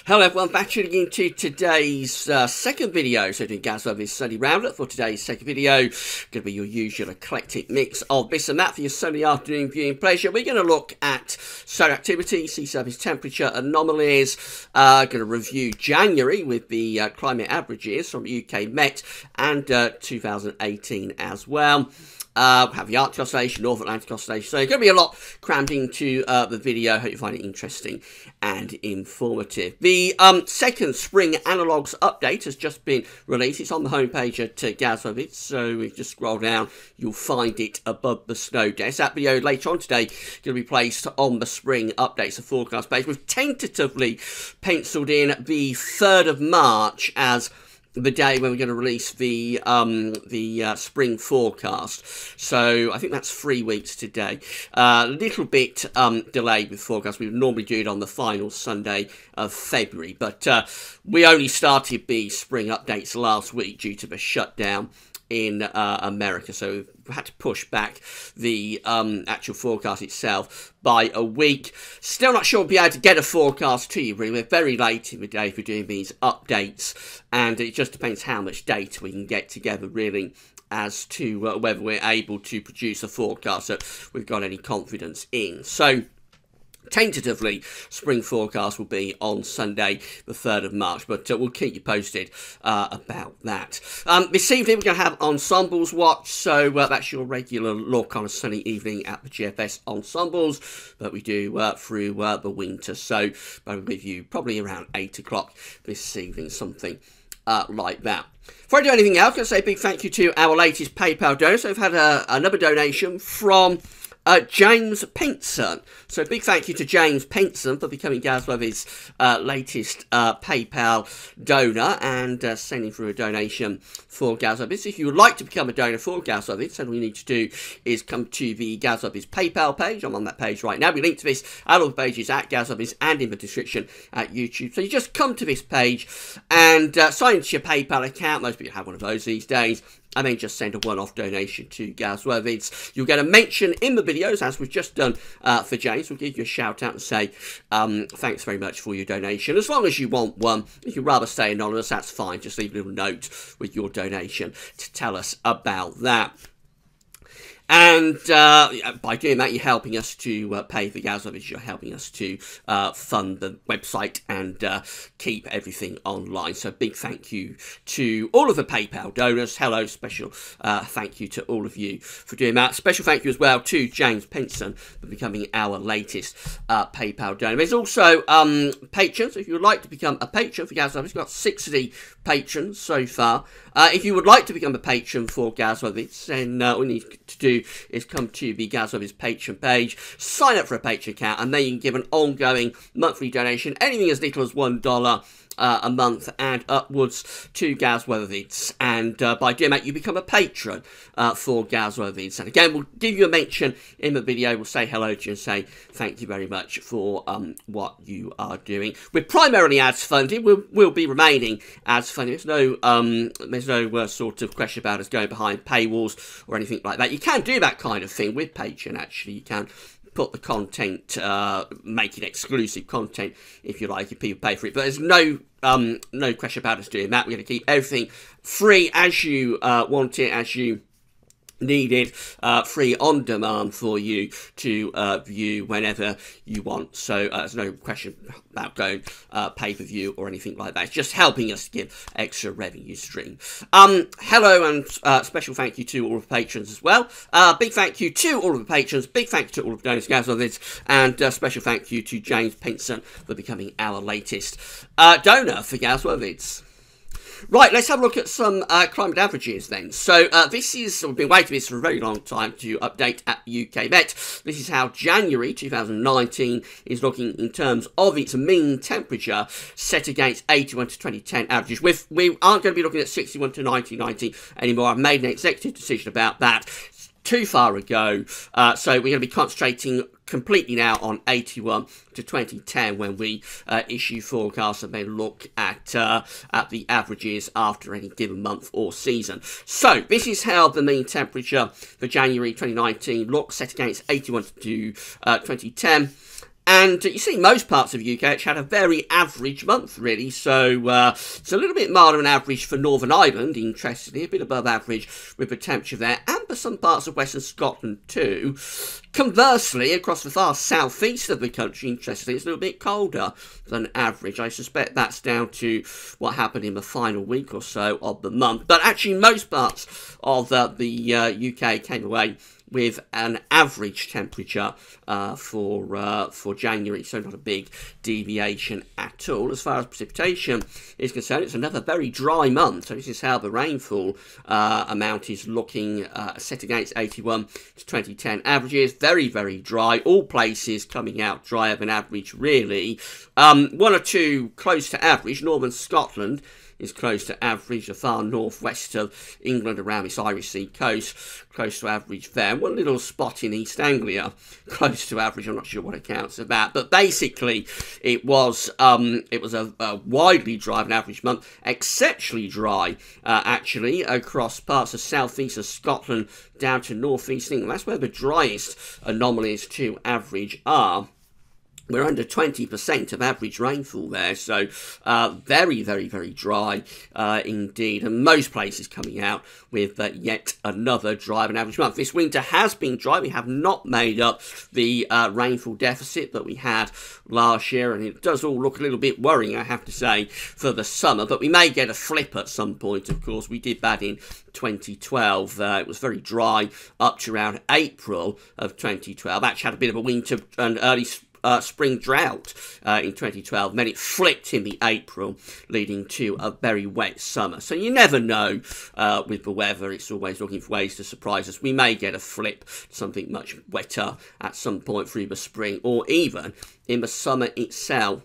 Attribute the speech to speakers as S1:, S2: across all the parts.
S1: Hello everyone, back tuning into today's second video. So doing GWV Sunday Round Up for today's second video. Going to be your usual eclectic mix of this and that for your Sunday afternoon viewing pleasure. We're going to look at solar activity, sea surface temperature, anomalies. Going to review January with the climate averages from UK Met and 2018 as well. Have the Arctic oscillation, North Atlantic oscillation. So there's going to be a lot crammed into the video. Hope you find it interesting and informative. The second spring analogues update has just been released. It's on the homepage at GWV. So if you just scroll down, you'll find it above the snow desk. That video later on today going to be placed on the spring updates and forecast page. We've tentatively penciled in the 3rd of March as the day when we're going to release the spring forecast. So I think that's 3 weeks today. A little bit delayed with forecast. We would normally do it on the final Sunday of February, but we only started the spring updates last week due to the shutdown in America, so we had to push back the actual forecast itself by a week. Still not sure we'll be able to get a forecast to you, really. We're very late in the day for doing these updates, and it just depends how much data we can get together, really, as to whether we're able to produce a forecast that we've got any confidence in. So tentatively, spring forecast will be on Sunday, the 3rd of March, but we'll keep you posted about that. This evening, we're going to have Ensembles watch, so that's your regular look on a sunny evening at the GFS Ensembles that we do through the winter. So I'll be with you probably around 8 o'clock this evening, something like that. Before I do anything else, I'm going to say a big thank you to our latest PayPal donor. So we've had another donation from James Penson. So big thank you to James Penson for becoming GWV's latest PayPal donor and sending through a donation for GWV. So if you would like to become a donor for GWV, so all you need to do is come to the GWV's PayPal page. I'm on that page right now. We link to this at all the pages at GWV's and in the description at YouTube. So you just come to this page and sign into your PayPal account. Most people have one of those these days. And then just send a one-off donation to GWV. You'll get a mention in the videos, as we've just done for James. We'll give you a shout-out and say, thanks very much for your donation. As long as you want one, if you'd rather stay anonymous, that's fine. Just leave a little note with your donation to tell us about that. And by doing that, you're helping us to pay for GWV. You're helping us to fund the website and keep everything online. So big thank you to all of the PayPal donors. Hello, special thank you to all of you for doing that. Special thank you as well to James Penson for becoming our latest PayPal donor. There's also patrons. If you would like to become a patron for GWV, we've got 60 patrons so far. If you would like to become a patron for GWV, then all you need to do is come to the GWV's patron page, sign up for a patron account, and then you can give an ongoing monthly donation, anything as little as $1 a month and upwards to GWV. And by doing that, you become a patron for GWV. And again, we'll give you a mention in the video. We'll say hello to you and say thank you very much for what you are doing. We're primarily ads funded. We'll be remaining ads funded. There's no sort of question about us going behind paywalls or anything like that. You can do that kind of thing with Patreon, actually. You can put the content, make it exclusive content, if you like, if people pay for it. But there's no question about us doing that. We're going to keep everything free as you want it, as you need it, free on demand for you to view whenever you want. So there's no question about going pay-per-view or anything like that. It's just helping us give extra revenue stream. Hello and special thank you to all of the patrons as well. Big thank you to all of the patrons. Big thank you to all of the donors on this, and special thank you to James Penson for becoming our latest donor for GWV. Right, let's have a look at some climate averages then. So this is, we've been waiting for this for a very long time to update at the UK Met. This is how January 2019 is looking in terms of its mean temperature set against 81 to 2010 averages. We aren't going to be looking at 61 to 1990 anymore. I've made an executive decision about that. It's too far ago. So we're going to be concentrating completely now on 81 to 2010 when we issue forecasts and then look at the averages after any given month or season. So this is how the mean temperature for January 2019 looks set against 81 to 2010. And you see most parts of the UK, it's had a very average month, really. So it's a little bit milder than average for Northern Ireland, interestingly, a bit above average with the temperature there, and for some parts of Western Scotland too. Conversely, across the far southeast of the country, interestingly, it's a little bit colder than average. I suspect that's down to what happened in the final week or so of the month. But actually, most parts of the UK came away with an average temperature for January, so not a big deviation at all. As far as precipitation is concerned, it's another very dry month, so this is how the rainfall amount is looking set against 81 to 2010 averages. Very, very dry. All places coming out drier than average, really. One or two close to average. Northern Scotland is close to average. The far northwest of England around this Irish Sea coast, close to average there. One little spot in East Anglia, close to average. I'm not sure what it counts as that, but basically it was a widely dry and average month, exceptionally dry actually across parts of southeast of Scotland down to northeast England. That's where the driest anomalies to average are. We're under 20% of average rainfall there, so very, very, very dry indeed. And most places coming out with yet another dry and average month. This winter has been dry. We have not made up the rainfall deficit that we had last year, and it does all look a little bit worrying, I have to say, for the summer. But we may get a flip at some point, of course. We did that in 2012. It was very dry up to around April of 2012. Actually had a bit of a winter and early spring drought in 2012, and then it flipped in the April, leading to a very wet summer. So you never know with the weather. It's always looking for ways to surprise us. We may get a flip, something much wetter at some point through the spring, or even in the summer itself.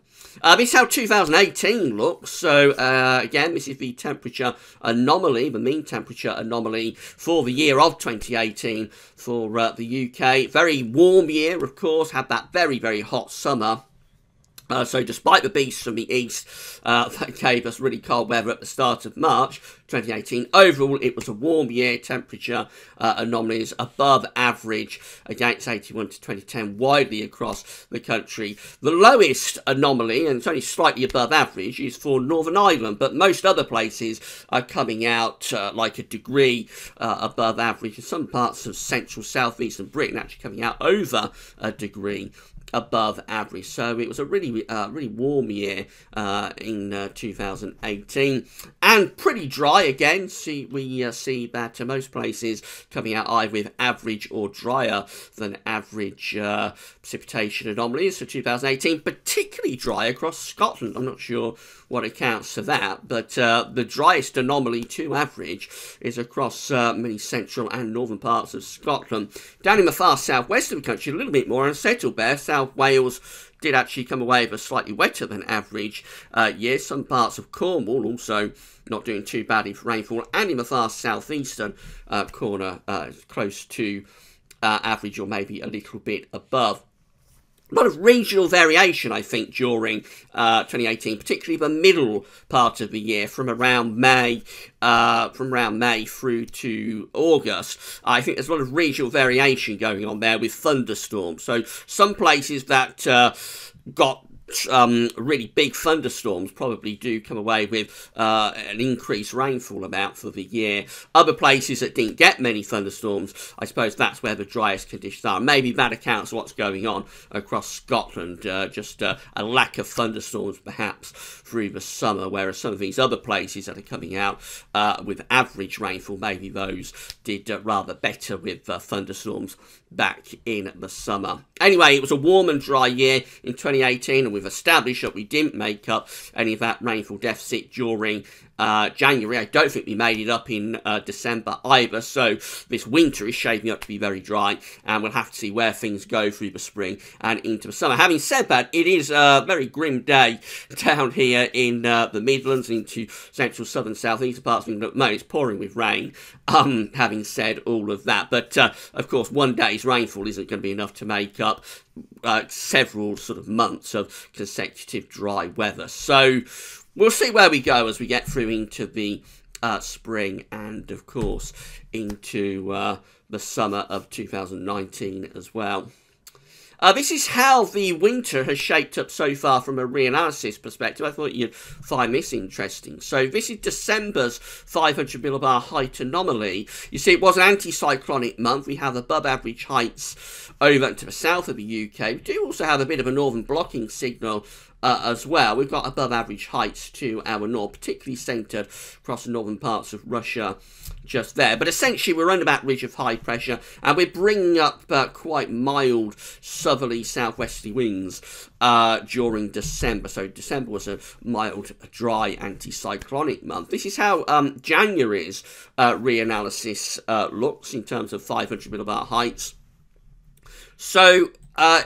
S1: This is how 2018 looks. So again, this is the temperature anomaly, the mean temperature anomaly for the year of 2018 for the UK. Very warm year, of course, had that very, very hot summer. So despite the beasts from the east that gave us really cold weather at the start of March 2018, overall it was a warm year. Temperature anomalies above average against 81 to 2010 widely across the country. The lowest anomaly, and it's only slightly above average, is for Northern Ireland, but most other places are coming out like a degree above average, and some parts of central southeastern Britain actually coming out over a degree above average. So it was a really warm year in 2018, and pretty dry again. We see that most places coming out either with average or drier than average precipitation anomalies for 2018, particularly dry across Scotland. I'm not sure what accounts for that, but the driest anomaly to average is across many central and northern parts of Scotland. Down in the far southwest of the country, a little bit more unsettled there. South Wales did actually come away with a slightly wetter than average year. Some parts of Cornwall also not doing too badly for rainfall, and in the far southeastern corner, close to average or maybe a little bit above. A lot of regional variation, I think, during 2018, particularly the middle part of the year, from around May through to August. I think there's a lot of regional variation going on there with thunderstorms. So some places that got really big thunderstorms probably do come away with an increased rainfall amount for the year. Other places that didn't get many thunderstorms, I suppose that's where the driest conditions are. Maybe that accounts for what's going on across Scotland, just a lack of thunderstorms perhaps through the summer, whereas some of these other places that are coming out with average rainfall, maybe those did rather better with thunderstorms back in the summer. Anyway, it was a warm and dry year in 2018, and we've established that we didn't make up any of that rainfall deficit during January. I don't think we made it up in December either, so this winter is shaping up to be very dry, and we'll have to see where things go through the spring and into the summer. Having said that, it is a very grim day down here in the Midlands, into central, southern, southeastern parts of England. At the moment, it's pouring with rain, having said all of that. But, of course, one day's rainfall isn't going to be enough to make up several sort of months of consecutive dry weather. So we'll see where we go as we get through into the spring and, of course, into the summer of 2019 as well. This is how the winter has shaped up so far from a reanalysis perspective. I thought you'd find this interesting. So this is December's 500 millibar height anomaly. You see, it was an anticyclonic month. We have above average heights over to the south of the UK. We do also have a bit of a northern blocking signal as well. We've got above average heights to our north, particularly centred across the northern parts of Russia just there. But essentially we're under that ridge of high pressure, and we're bringing up quite mild southerly southwesterly winds during December. So December was a mild, dry anticyclonic month. This is how January's reanalysis looks in terms of 500 millibar heights. So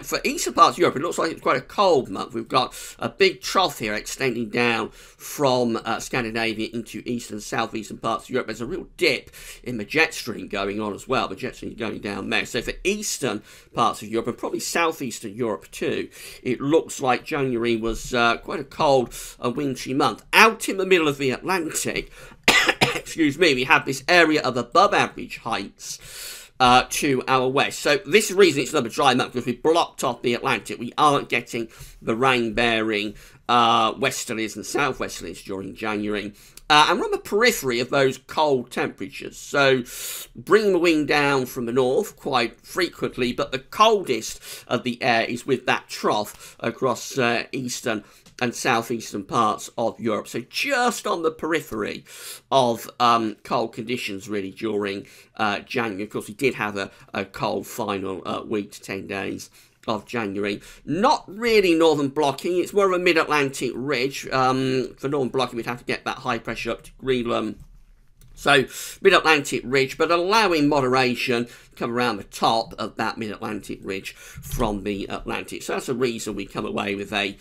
S1: for eastern parts of Europe, it looks like it's quite a cold month. We've got a big trough here extending down from Scandinavia into eastern and southeastern parts of Europe. There's a real dip in the jet stream going on as well. The jet stream is going down there. So for eastern parts of Europe, and probably southeastern Europe too, it looks like January was quite a cold and wintry month. Out in the middle of the Atlantic, excuse me, we have this area of above average heights to our west. So this is the reason it's another dry month, because we blocked off the Atlantic. We aren't getting the rain-bearing westerlies and southwesterlies during January. And we're on the periphery of those cold temperatures. So bringing the wind down from the north quite frequently, but the coldest of the air is with that trough across eastern and southeastern parts of Europe. So just on the periphery of cold conditions really during January. Of course, we did have a cold final week to 10 days of January. Not really northern blocking, it's more of a mid-Atlantic ridge. For northern blocking, we'd have to get that high pressure up to Greenland. So, mid-Atlantic ridge, but allowing moderation come around the top of that mid-Atlantic ridge from the Atlantic. So that's the reason we come away with an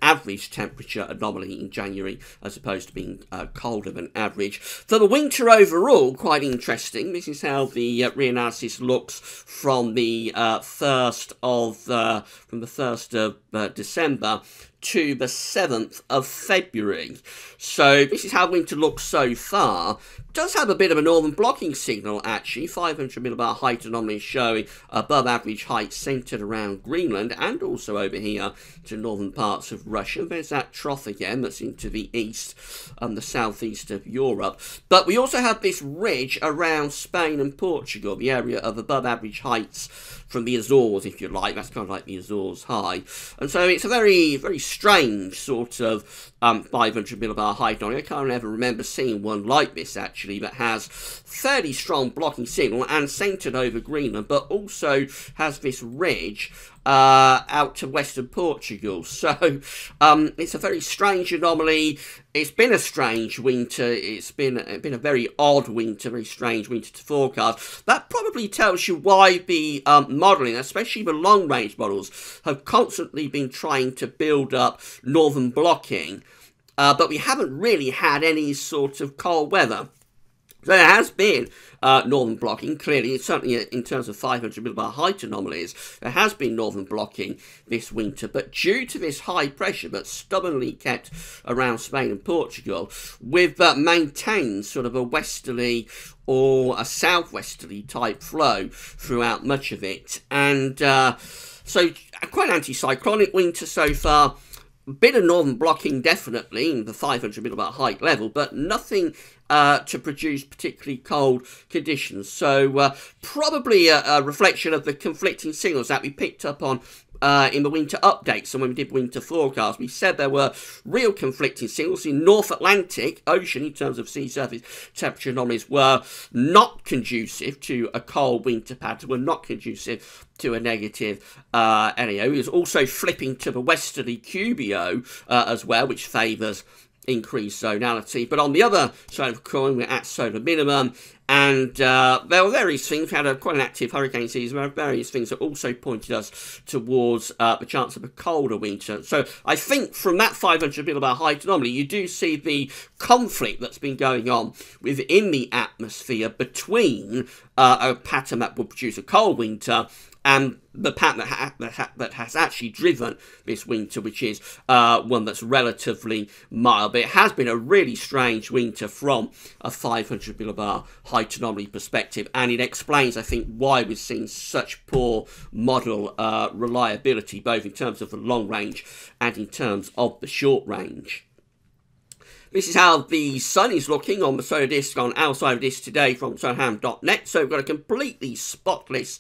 S1: average temperature anomaly in January, as opposed to being colder than average. For the winter overall, quite interesting. This is how the reanalysis looks from the 1st of December to the 7th of February. So this is how winter looks so far. Does have a bit of a northern blocking signal actually. 500 millibar height anomaly showing above average height centred around Greenland, and also over here to northern parts of Russia. There's that trough again that's into the east and the southeast of Europe. But we also have this ridge around Spain and Portugal, the area of above average heights from the Azores, if you like. That's kind of like the Azores high. And so it's a very, very strange sort of 500 millibar height anomaly. I can't ever remember seeing one like this actually, that has fairly strong blocking signal and centred over Greenland, but also has this ridge out to western Portugal. So it's a very strange anomaly. It's been a strange winter. It's been a very odd winter, very strange winter to forecast. That probably tells you why the modelling, especially the long-range models, have constantly been trying to build up northern blocking, but we haven't really had any sort of cold weather. So there has been northern blocking, clearly, certainly in terms of 500 millibar height anomalies, there has been northern blocking this winter, but due to this high pressure that's stubbornly kept around Spain and Portugal, we've maintained sort of a westerly or a southwesterly type flow throughout much of it. And so quite an anticyclonic winter so far. Bit of northern blocking definitely in the 500 millibar height level, but nothing to produce particularly cold conditions. So probably a reflection of the conflicting signals that we picked up on in the winter updates, and when we did winter forecast, we said there were real conflicting signals. In North Atlantic Ocean, in terms of sea surface temperature anomalies, were not conducive to a cold winter pattern, were not conducive to a negative NAO. It was also flipping to the westerly QBO as well, which favours increased zonality. But on the other side of the coin, we're at solar minimum, and there were various things. We had quite an active hurricane season. There were various things that also pointed us towards the chance of a colder winter. So I think from that 500 millibar height anomaly, you do see the conflict that's been going on within the atmosphere between a pattern that would produce a cold winter and the pattern that has actually driven this winter, which is one that's relatively mild. But it has been a really strange winter from a 500 millibar height anomaly perspective, and it explains, I think, why we've seen such poor model reliability, both in terms of the long range and in terms of the short range. This is how the sun is looking on the solar disk on our side of this today from solarham.net. So we've got a completely spotless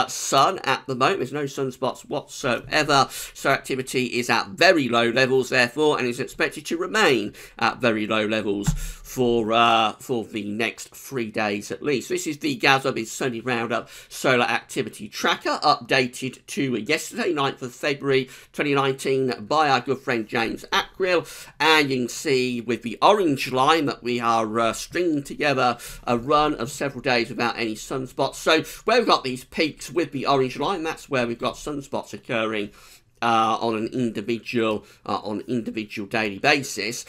S1: sun at the moment. There's no sunspots whatsoever. So activity is at very low levels, therefore, and is expected to remain at very low levels for the next 3 days at least. This is the GWV Sunday Round Up solar activity tracker, updated to yesterday, 9th of February 2019, by our good friend James Ackrill. And you can see with the orange line that we are stringing together a run of several days without any sunspots. So where we've got these peaks with the orange line, that's where we've got sunspots occurring on an individual daily basis.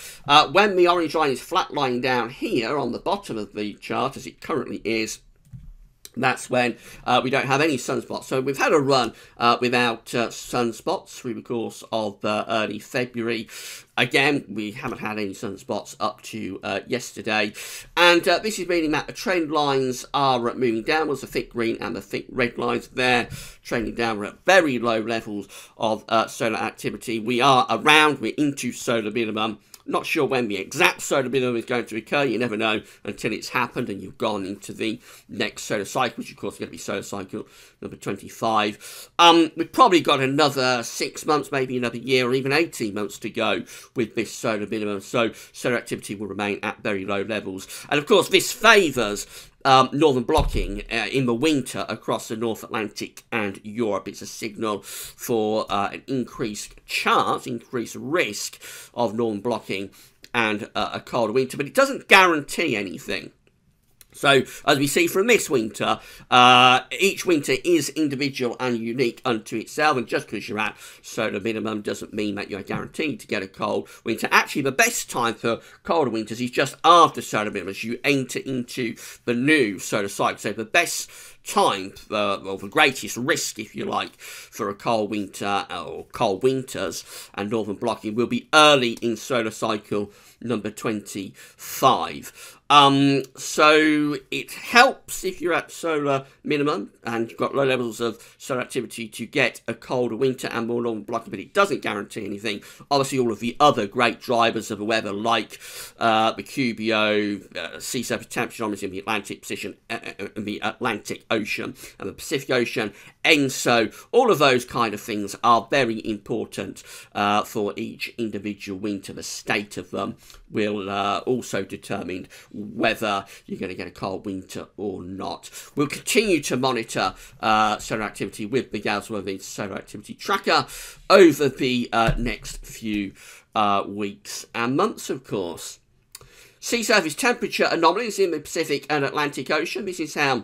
S1: When the orange line is flat lying down here on the bottom of the chart, as it currently is, that's when we don't have any sunspots. So we've had a run without sunspots through the course of early February. Again, we haven't had any sunspots up to yesterday. And this is meaning that the trend lines are moving downwards. The thick green and the thick red lines there trending downward at very low levels of solar activity. We're into solar minimum. Not sure when the exact solar minimum is going to occur. You never know until it's happened and you've gone into the next solar cycle, which of course is going to be solar cycle number 25. We've probably got another 6 months, maybe another year or even 18 months to go with this solar minimum. So solar activity will remain at very low levels. And of course this favours northern blocking in the winter across the North Atlantic and Europe. It's a signal for an increased chance, increased risk of northern blocking and a colder winter, but it doesn't guarantee anything. So, as we see from this winter, each winter is individual and unique unto itself, and just because you're at solar minimum doesn't mean that you're guaranteed to get a cold winter. Actually, the best time for colder winters is just after solar minimum, as you enter into the new solar cycle. So the best time, or the greatest risk, if you like, for a cold winter or cold winters and northern blocking will be early in solar cycle number 25. So it helps if you're at solar minimum and you've got low levels of solar activity to get a colder winter and more northern blocking, but it doesn't guarantee anything. Obviously, all of the other great drivers of the weather, like the QBO, sea surface temperature anomalies in the Atlantic position, in the Atlantic Ocean and the Pacific Ocean, ENSO, all of those kind of things are very important for each individual winter. The state of them will also determine whether you're going to get a cold winter or not. We'll continue to monitor solar activity with the GWV Solar Activity Tracker over the next few weeks and months, of course. Sea surface temperature anomalies in the Pacific and Atlantic Ocean. This is how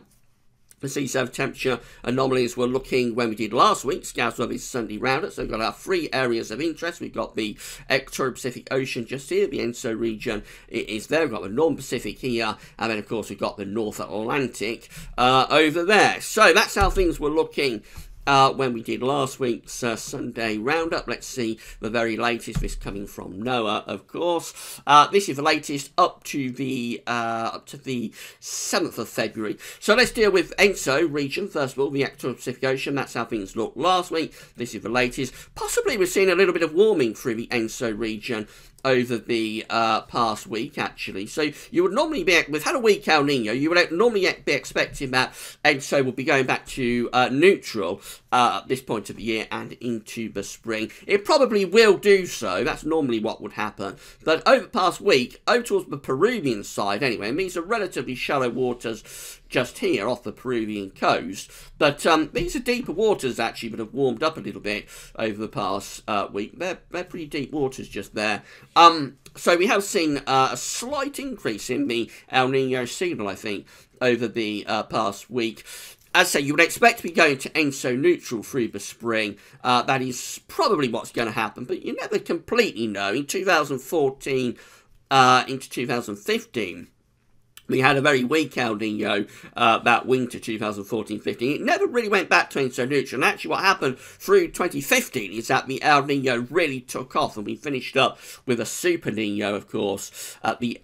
S1: the sea surface temperature anomalies were looking when we did last week's GWV Sunday Round Up. So we've got our 3 areas of interest. We've got the Equatorial Pacific Ocean just here, the ENSO region is there. We've got the Northern Pacific here, and then of course we've got the North Atlantic over there. So that's how things were looking when we did last week's Sunday Roundup. Let's see the very latest. This coming from NOAA, of course. This is the latest up to the 7th of February. So let's deal with ENSO region first of all, the Equatorial Pacific Ocean. That's how things looked last week. This is the latest. Possibly we're seeing a little bit of warming through the ENSO region over the past week, actually. So you would normally be, we've had a weak El Nino, you would normally be expecting that ENSO will be going back to neutral at this point of the year and into the spring. It probably will do so, that's normally what would happen. But over the past week, over towards the Peruvian side anyway, and these are relatively shallow waters just here off the Peruvian coast. But these are deeper waters actually that have warmed up a little bit over the past week. They're pretty deep waters just there. So we have seen a slight increase in the El Nino signal, I think, over the past week. As I say, you would expect to be going to ENSO neutral through the spring. That is probably what's going to happen, but you never completely know. In 2014 into 2015, We had a very weak El Nino that winter 2014-15. It never really went back to ENSO neutral. And actually what happened through 2015 is that the El Nino really took off, and we finished up with a Super Nino, of course, at the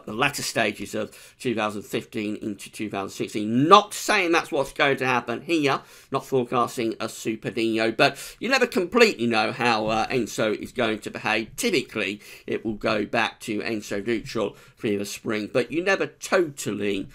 S1: latter stages of 2015 into 2016. Not saying that's what's going to happen here, not forecasting a Super Nino, but you never completely know how ENSO is going to behave. Typically, it will go back to ENSO neutral for the spring, but you never totally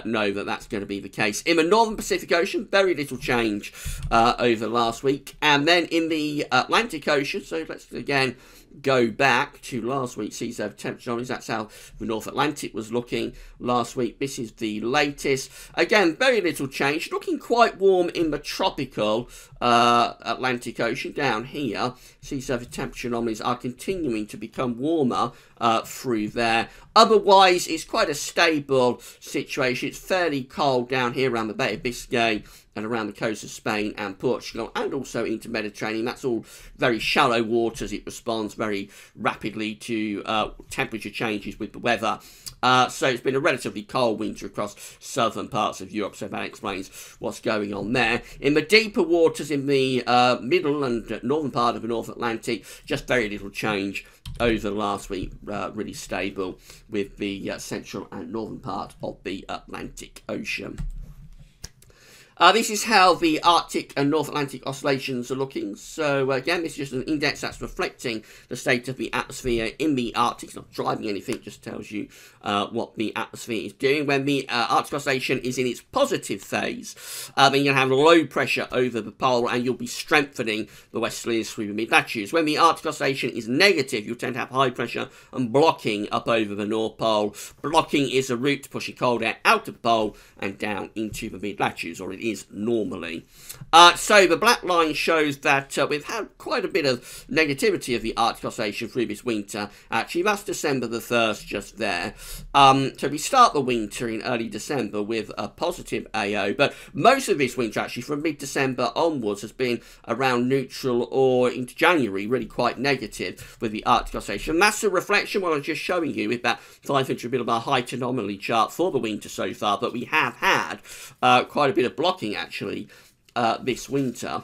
S1: know that that's going to be the case. In the Northern Pacific Ocean, very little change over last week. And then in the Atlantic Ocean, so let's again go back to last week's seas over temperature anomalies. That's how the North Atlantic was looking last week. This is the latest. Again, very little change. Looking quite warm in the tropical Atlantic Ocean down here. Sea surface temperature anomalies are continuing to become warmer through there. Otherwise, it's quite a stable situation. It's fairly cold down here around the Bay of Biscay and around the coast of Spain and Portugal, and also into Mediterranean. That's all very shallow waters. It responds very rapidly to temperature changes with the weather. So it's been a relatively cold winter across southern parts of Europe, so that explains what's going on there. In the deeper waters in the middle and northern part of the North Atlantic, just very little change over the last week, really stable with the central and northern part of the Atlantic Ocean. This is how the Arctic and North Atlantic oscillations are looking. So again, this is just an index that's reflecting the state of the atmosphere in the Arctic. It's not driving anything, just tells you what the atmosphere is doing. When the Arctic oscillation is in its positive phase, then you're going to have low pressure over the pole, and you'll be strengthening the westerlies through the mid-latitudes. When the Arctic oscillation is negative, you'll tend to have high pressure and blocking up over the North Pole. Blocking is a route to pushing cold air out of the pole and down into the mid-latitudes, or it is normally. So the black line shows that we've had quite a bit of negativity of the Arctic oscillation through this winter. Actually, that's December the 1st just there. So we start the winter in early December with a positive AO, but most of this winter, actually from mid-December onwards, has been around neutral or into January, really quite negative with the Arctic oscillation. And that's a reflection what I was just showing you with that 500 millibar height anomaly chart for the winter so far, but we have had quite a bit of blocking actually this winter.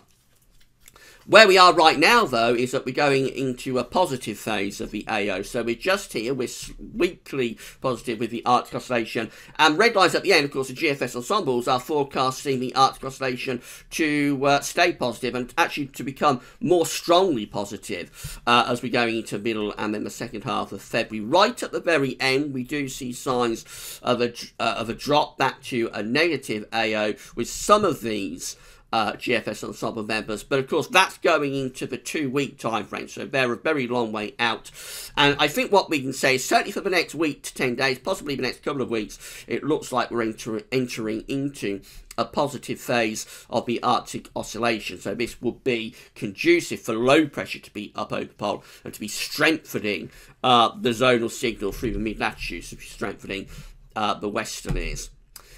S1: Where we are right now, though, is that we're going into a positive phase of the AO. So we're just here, we're weekly positive with the Arctic oscillation. And red lines at the end, of course, the GFS ensembles are forecasting the Arctic oscillation to stay positive and actually to become more strongly positive as we're going into middle and then the second half of February. Right at the very end, we do see signs of a drop back to a negative AO with some of these GFS ensemble members, but of course that's going into the 2-week time frame, so they're a very long way out. And I think what we can say is certainly for the next week to 10 days, possibly the next couple of weeks, it looks like we're entering into a positive phase of the Arctic oscillation. So this would be conducive for low pressure to be up over the pole and to be strengthening the zonal signal through the mid-latitudes, to be strengthening the westerlies.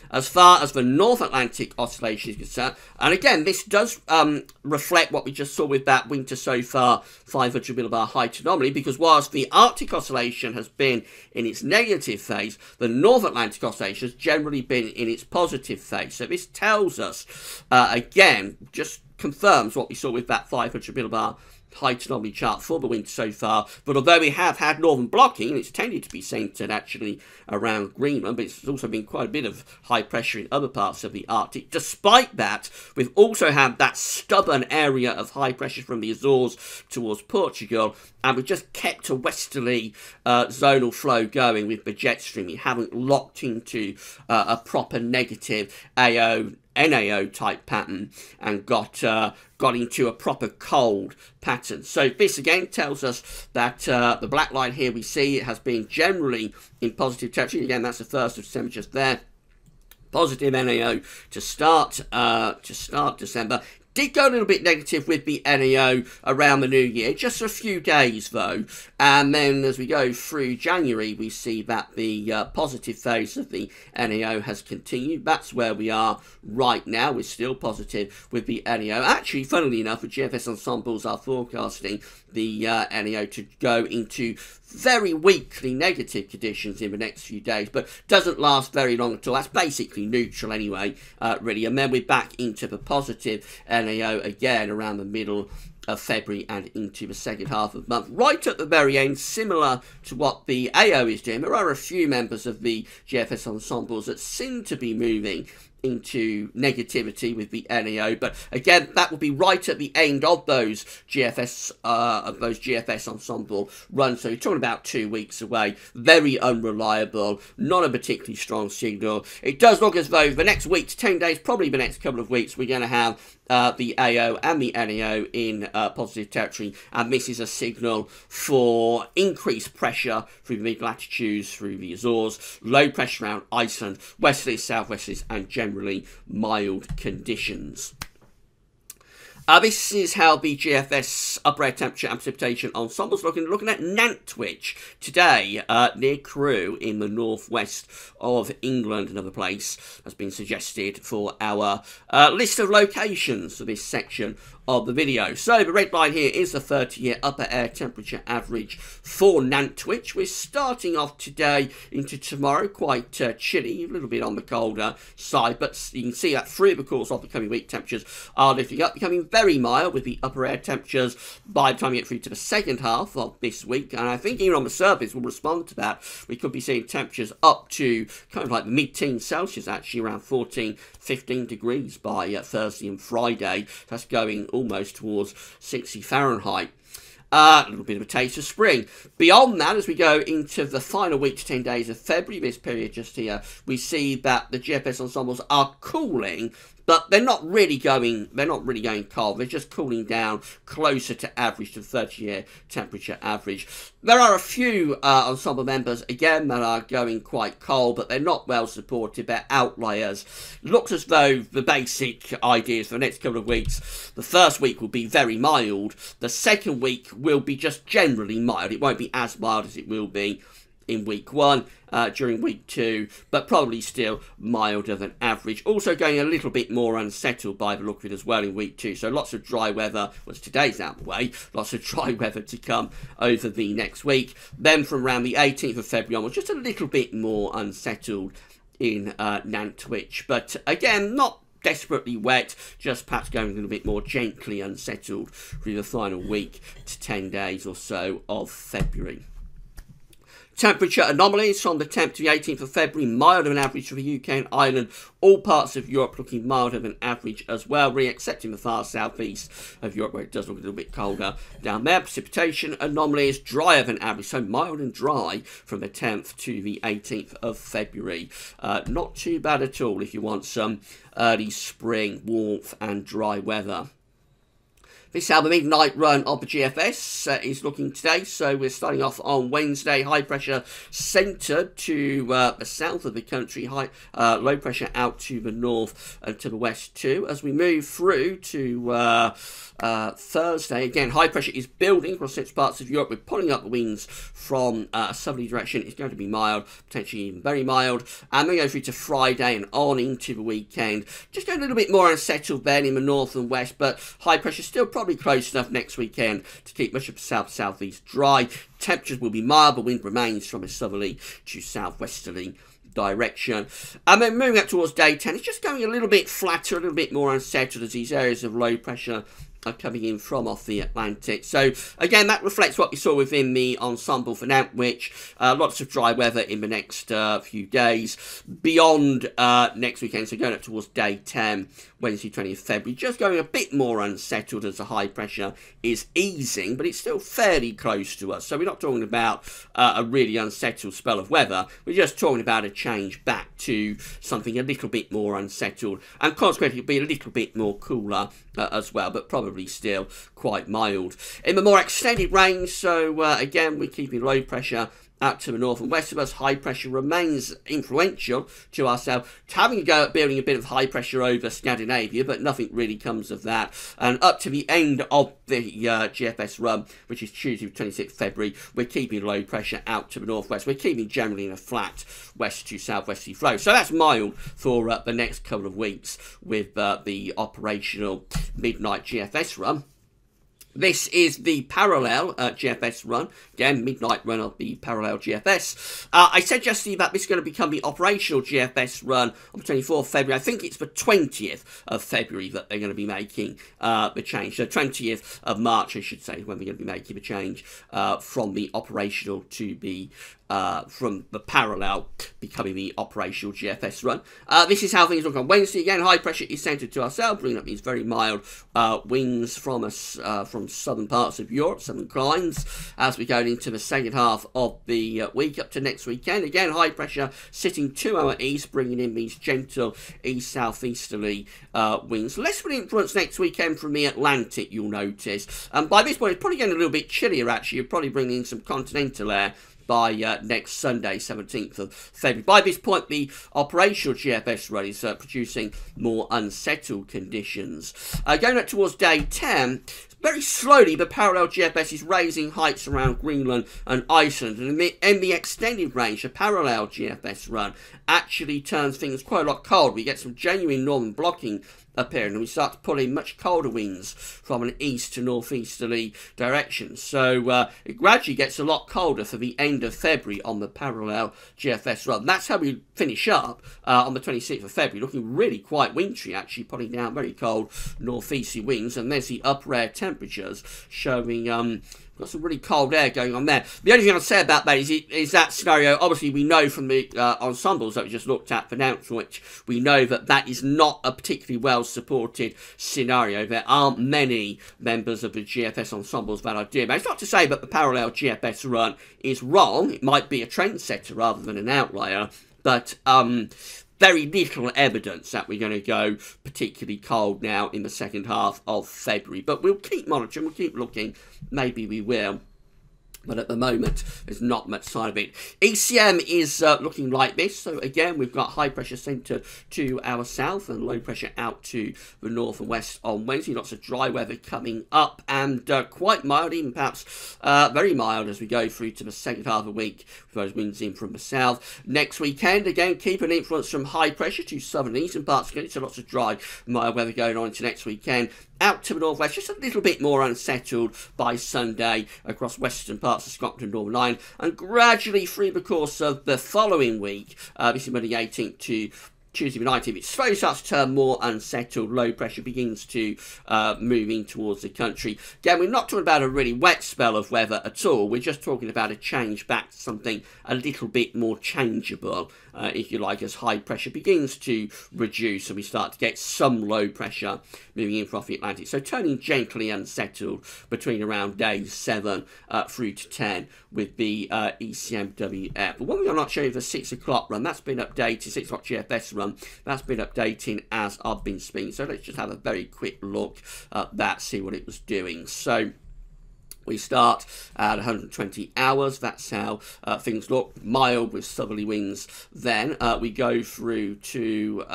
S1: As far as the North Atlantic oscillation is concerned, and again, this does reflect what we just saw with that winter so far 500 millibar height anomaly, because whilst the Arctic oscillation has been in its negative phase, the North Atlantic oscillation has generally been in its positive phase. So this tells us, again, just confirms what we saw with that 500 millibar height anomaly chart for the winter so far. But although we have had northern blocking, and it's tended to be centred actually around Greenland, but it's also been quite a bit of high pressure in other parts of the Arctic. Despite that, we've also had that stubborn area of high pressure from the Azores towards Portugal, and we've just kept a westerly zonal flow going with the jet stream. We haven't locked into a proper negative NAO type pattern and got into a proper cold pattern. So this again tells us that the black line here we see has been generally in positive territory. Again, that's the 1st of December just there. Positive NAO to start December. Did go a little bit negative with the NAO around the new year, just for a few days though, and then as we go through January we see that the positive phase of the NAO has continued. That's where we are right now. We're still positive with the NAO. Actually, funnily enough, the GFS ensembles are forecasting the NEO to go into very weakly negative conditions in the next few days, but doesn't last very long at all. That's basically neutral anyway, really. And then we're back into the positive NEO again around the middle of February and into the second half of the month. Right at the very end, similar to what the AO is doing, there are a few members of the GFS ensembles that seem to be moving into negativity with the NEO, but again, that will be right at the end of those GFS ensemble runs. So you're talking about 2 weeks away. Very unreliable, not a particularly strong signal. It does look as though the next week to 10 days, probably the next couple of weeks, we're going to have the AO and the NEO in positive territory, and this is a signal for increased pressure through the mid-latitudes, through the Azores, low pressure around Iceland, westerlies, southwesterlies, and generally mild conditions. This is how the GFS upper air temperature and precipitation ensembles looking at Nantwich today, near Crewe in the northwest of England. Another place has been suggested for our list of locations for this section of the video. So the red line here is the 30-year upper air temperature average for Nantwich. We're starting off today into tomorrow quite chilly, a little bit on the colder side, but you can see that through the course of the coming week, temperatures are lifting up, becoming very mild with the upper air temperatures by the time you get through to the second half of this week. And I think even on the surface will respond to that. We could be seeing temperatures up to kind of like the mid-teens Celsius, actually around 14, 15 degrees by Thursday and Friday. That's going almost towards 60 Fahrenheit. A little bit of a taste of spring. Beyond that, as we go into the final week to 10 days of February, this period just here, we see that the GFS ensembles are cooling, but they're not really going cold. They're just cooling down closer to average, to the 30-year temperature average. There are a few ensemble members, again, that are going quite cold, but they're not well supported. They're outliers. Looks as though the basic ideas for the next couple of weeks, the first week will be very mild. The second week will be just generally mild. It won't be as mild as it will be in week 1, during week 2, but probably still milder than average. Also going a little bit more unsettled by the look of it as well in week 2. So lots of dry weather, once today's out of the way, lots of dry weather to come over the next week. Then from around the 18th of February onwards, just a little bit more unsettled in Nantwich. But again, not desperately wet, just perhaps going a little bit more gently unsettled through the final week to 10 days or so of February. Temperature anomalies from the 10th to the 18th of February, milder than average for the UK and Ireland. All parts of Europe looking milder than average as well, really excepting the far southeast of Europe where it does look a little bit colder down there. Precipitation anomalies, drier than average, so mild and dry from the 10th to the 18th of February. Not too bad at all if you want some early spring warmth and dry weather. This is how the midnight run of the GFS is looking today. So we're starting off on Wednesday. High pressure centred to the south of the country. Low pressure out to the north and to the west too. As we move through to Thursday, again, high pressure is building across six parts of Europe. We're pulling up the winds from a southerly direction. It's going to be mild, potentially even very mild. And then go through to Friday and on into the weekend. Just going a little bit more unsettled then in the north and west, but high pressure still probably close enough next weekend to keep much of the south-southeast dry. Temperatures will be mild, but wind remains from a southerly to southwesterly direction. And then moving up towards day 10, it's just going a little bit flatter, a little bit more unsettled as these areas of low pressure are coming in from off the Atlantic. So again, that reflects what we saw within the ensemble for Nantwich. Lots of dry weather in the next few days. Beyond next weekend, so going up towards day 10, Wednesday 20th February, just going a bit more unsettled as the high pressure is easing, but it's still fairly close to us. So we're not talking about a really unsettled spell of weather. We're just talking about a change back to something a little bit more unsettled, and consequently it'll be a little bit more cooler as well, but probably still quite mild. In the more extended range, so again, we're keeping low pressure out to the north and west of us. High pressure remains influential to ourselves, having a go at building a bit of high pressure over Scandinavia, but nothing really comes of that. And up to the end of the GFS run, which is Tuesday 26th February, we're keeping low pressure out to the northwest. We're keeping generally in a flat west to southwesterly flow. So that's mild for the next couple of weeks with the operational midnight GFS run. This is the parallel GFS run. Again, midnight run of the parallel GFS. I said yesterday that this is going to become the operational GFS run on the 24th of February. I think it's the 20th of February that they're going to be making the change. So 20th of March, I should say, when they're going to be making the change from the operational to the from the parallel becoming the operational GFS run. This is how things look on Wednesday. Again, high pressure is centred to ourselves, bringing up these very mild winds from us from southern parts of Europe, southern climes, as we go into the second half of the week up to next weekend. Again, high pressure sitting to our east, bringing in these gentle east-southeasterly winds. Less of an influence next weekend from the Atlantic, you'll notice. And by this point, it's probably getting a little bit chillier, actually. You're probably bringing in some continental air by next Sunday, 17th of February. By this point, the operational GFS run is producing more unsettled conditions. Going up towards day 10, very slowly, the parallel GFS is raising heights around Greenland and Iceland. And in the extended range, the parallel GFS run actually turns things quite a lot cold. We get some genuine northern blocking appearing, and we start to pull in much colder winds from an east to northeasterly direction. So it gradually gets a lot colder for the end of February on the parallel GFS run. That's how we finish up on the 26th of February, looking really quite wintry, actually, putting down very cold northeasterly winds. And there's the upper air temperatures showing got some really cold air going on there. The only thing I'll say about that is that scenario, obviously we know from the ensembles that we just looked at for now, which we know that that is not a particularly well supported scenario. There aren't many members of the GFS ensembles that are doing that. It's not to say that the parallel GFS run is wrong. It might be a trendsetter rather than an outlier, but very little evidence that we're going to go particularly cold now in the second half of February. But we'll keep monitoring, we'll keep looking. Maybe we will. But at the moment, there's not much sign of it. ECM is looking like this. So again, we've got high pressure centre to our south and low pressure out to the north and west on Wednesday. Lots of dry weather coming up and quite mild, even perhaps very mild as we go through to the second half of the week with those winds in from the south. Next weekend, again, keep an influence from high pressure to southern and eastern parts. So lots of dry, mild weather going on into next weekend. Out to the northwest, just a little bit more unsettled by Sunday across western parts of Scotland and Northern Ireland, and gradually through the course of the following week, this is Monday 18th to Tuesday the 19th, it slowly starts to turn more unsettled. Low pressure begins to move in towards the country. Again, we're not talking about a really wet spell of weather at all. We're just talking about a change back to something a little bit more changeable, if you like, as high pressure begins to reduce and we start to get some low pressure moving in from the Atlantic. So turning gently unsettled between around days 7 through to 10 with the ECMWF. But one we're not showing the 6 o'clock run, that's been updated, 6 o'clock GFS run, that's been updating as I've been speaking. So let's just have a very quick look at that, see what it was doing. So we start at 120 hours. That's how things look. Mild with southerly winds. Then we go through to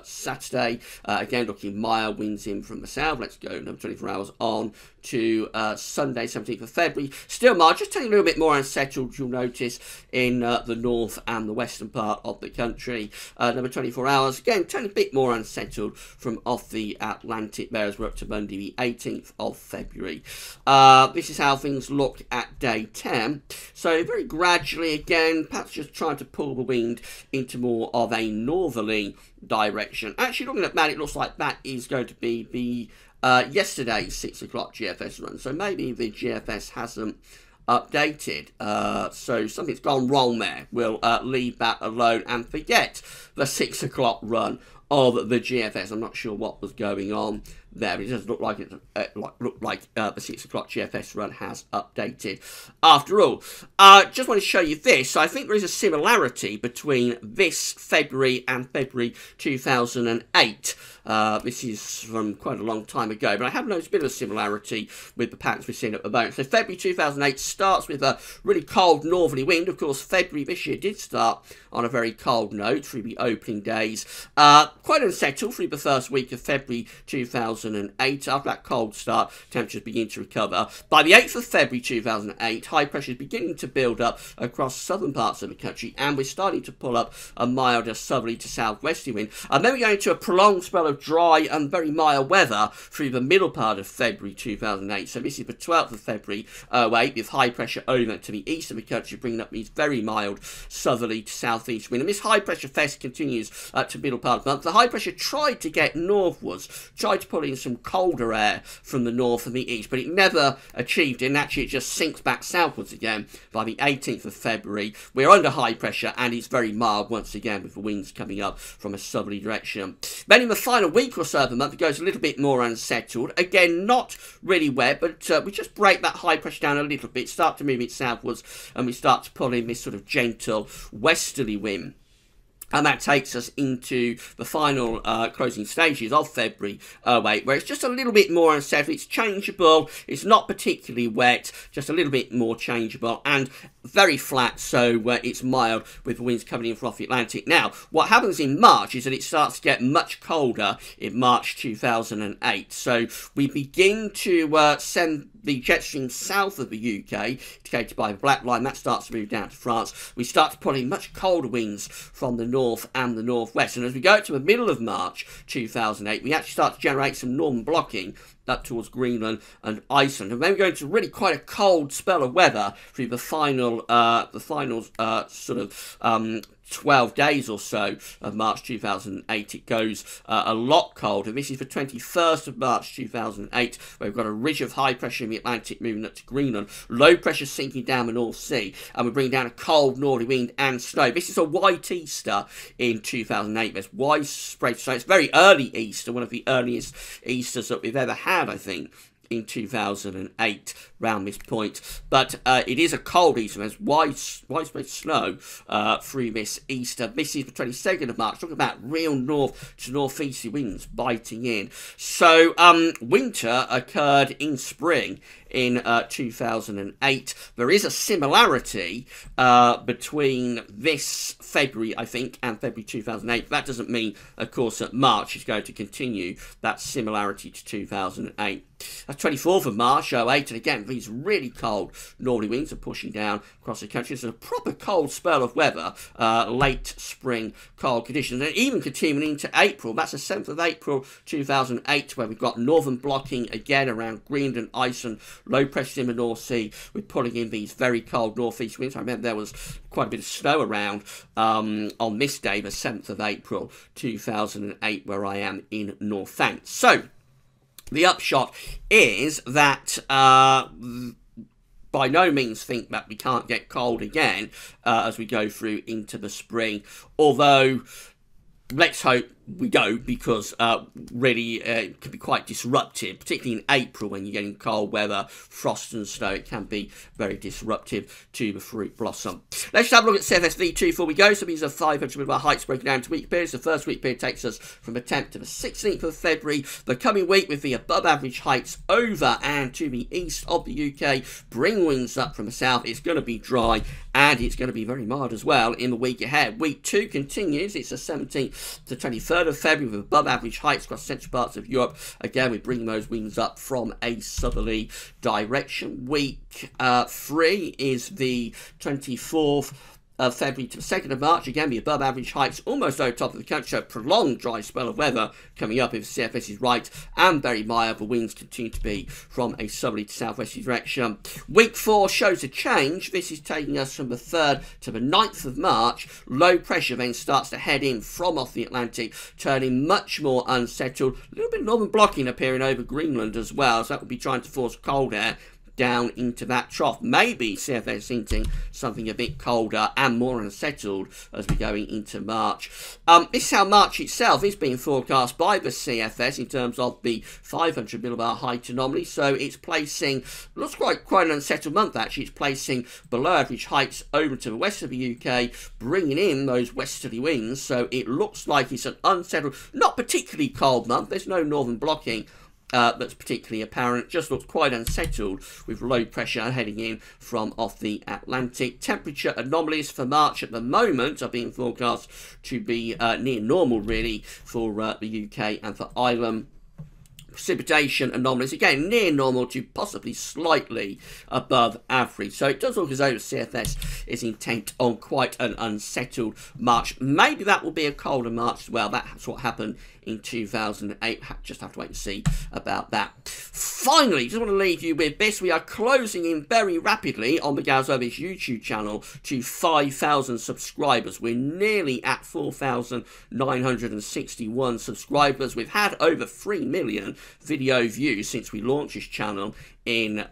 S1: Saturday. Again, looking mild winds in from the south. Let's go another 24 hours on to Sunday, 17th of February. Still mild, just turning a little bit more unsettled, you'll notice, in the north and the western part of the country. Another 24 hours. Again, turning a bit more unsettled from off the Atlantic there as we're up to Monday, the 18th of February. This is how things look at day 10. So very gradually, again, perhaps just trying to pull the wind into more of a northerly direction. Actually, looking at that, it looks like that is going to be the yesterday's 6 o'clock GFS run. So maybe the GFS hasn't updated. So something's gone wrong there. We'll leave that alone and forget the 6 o'clock run of the GFS. I'm not sure what was going on there. It does look like the 6 o'clock GFS run has updated. After all, just want to show you this. I think there is a similarity between this February and February 2008. This is from quite a long time ago, but I have noticed a bit of a similarity with the patterns we're seeing at the moment. So February 2008 starts with a really cold northerly wind. Of course, February this year did start on a very cold note through the opening days. Quite unsettled through the first week of February 2008. 2008. After that cold start, temperatures begin to recover. By the 8th of February 2008, high pressure is beginning to build up across southern parts of the country, and we're starting to pull up a milder southerly to southwesterly wind. And then we go into a prolonged spell of dry and very mild weather through the middle part of February 2008. So this is the 12th of February 08, with high pressure over to the east of the country, bringing up these very mild southerly to southeast wind. And this high pressure fest continues to middle part of the month. The high pressure tried to get northwards, tried to pull in some colder air from the north and the east, but it never achieved it, and actually it just sinks back southwards again by the 18th of February. We're under high pressure, and it's very mild once again, with the winds coming up from a southerly direction. Then in the final week or so of the month, it goes a little bit more unsettled. Again, not really wet, but we just break that high pressure down a little bit, start to move it southwards, and we start to pull in this sort of gentle westerly wind. And that takes us into the final closing stages of February 08, where it's just a little bit more unsettled. It's changeable. It's not particularly wet, just a little bit more changeable, and very flat, so it's mild with the winds coming in from off the Atlantic. Now, what happens in March is that it starts to get much colder in March 2008. So we begin to send the jet stream south of the UK, indicated by the black line. That starts to move down to France. We start to pull in much colder winds from the north and the northwest. And as we go to the middle of March 2008, we actually start to generate some northern blocking up towards Greenland and Iceland. And then we go into really quite a cold spell of weather through the final sort of 12 days or so of March 2008. It goes a lot colder. This is the 21st of March 2008, where we've got a ridge of high pressure in the Atlantic moving up to Greenland, low pressure sinking down the North Sea, and we bring down a cold northerly wind and snow. This is a white Easter in 2008. There's widespread snow. It's very early Easter, one of the earliest Easters that we've ever had, I think, in 2008, round this point. But it is a cold Easter. There's widespread snow through this Easter. This is the 22nd of March. Talking about real north to northeasterly winds biting in. So winter occurred in spring in 2008. There is a similarity between this February, I think, and February 2008. That doesn't mean, of course, that March is going to continue that similarity to 2008. That's 24th of March 08, and again, these really cold northerly winds are pushing down across the country. It's a proper cold spell of weather, late spring cold conditions, and even continuing into April. That's the 7th of April 2008, where we've got northern blocking again around Greenland and Iceland, low pressure in the North Sea. We're pulling in these very cold northeast winds. I remember there was quite a bit of snow around on this day, the 7th of April 2008, where I am in Northants. So the upshot is that by no means think that we can't get cold again as we go through into the spring, although let's hope we don't, because really it can be quite disruptive, particularly in April when you're getting cold weather, frost and snow. It can be very disruptive to the fruit blossom. Let's have a look at CFSV2 before we go. So these are 500 millibar heights broken down into week periods. The first week period takes us from the 10th to the 16th of February. The coming week, with the above average heights over and to the east of the UK, bring winds up from the south. It's going to be dry, and it's going to be very mild as well in the week ahead. Week 2 continues. It's the 17th to 23rd of February, with above average heights across central parts of Europe. Again, we bring those winds up from a southerly direction. Week 3 is the 24th of February to the 2nd of March. Again, the above average heights almost over top of the country. A prolonged dry spell of weather coming up if the CFS is right, and very mild. The winds continue to be from a southerly to southwesterly direction. Week 4 shows a change. This is taking us from the 3rd to the 9th of March. Low pressure then starts to head in from off the Atlantic, turning much more unsettled. A little bit of northern blocking appearing over Greenland as well, so that will be trying to force cold air down into that trough. Maybe CFS hinting something a bit colder and more unsettled as we're going into March. This is how March itself is being forecast by the CFS in terms of the 500 millibar height anomaly. So it's placing, looks quite an unsettled month actually. It's placing below average heights over to the west of the UK, bringing in those westerly winds. So it looks like it's an unsettled, not particularly cold month. There's no northern blocking that's particularly apparent. Just looks quite unsettled with low pressure heading in from off the Atlantic. Temperature anomalies for March at the moment are being forecast to be near normal really for the UK and for Ireland. precipitation anomalies, again, near normal to possibly slightly above average. So it does look as though CFS is intent on quite an unsettled March. Maybe that will be a colder March as well. That's what happened in 2008. Just have to wait and see about that. Finally, just want to leave you with this. We are closing in very rapidly on the GWV YouTube channel to 5,000 subscribers. We're nearly at 4,961 subscribers. We've had over 3 million video views since we launched this channel in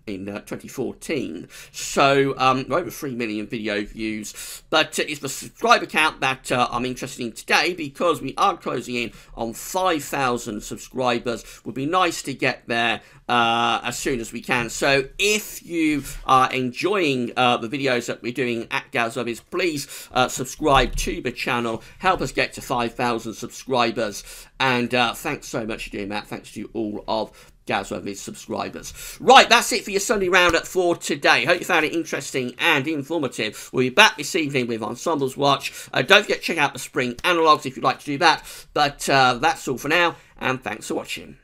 S1: 2014, so over 3 million video views. But it's the subscriber count that I'm interested in today, because we are closing in on 5,000 subscribers. Would be nice to get there as soon as we can. So if you are enjoying the videos that we're doing at GWV, please subscribe to the channel, help us get to 5,000 subscribers, and thanks so much for doing that. Thanks to all of GWV's subscribers. Right, that's it for your Sunday Roundup for today. Hope you found it interesting and informative. We'll be back this evening with Ensembles Watch. Don't forget to check out the spring analogues if you'd like to do that. But that's all for now, and thanks for watching.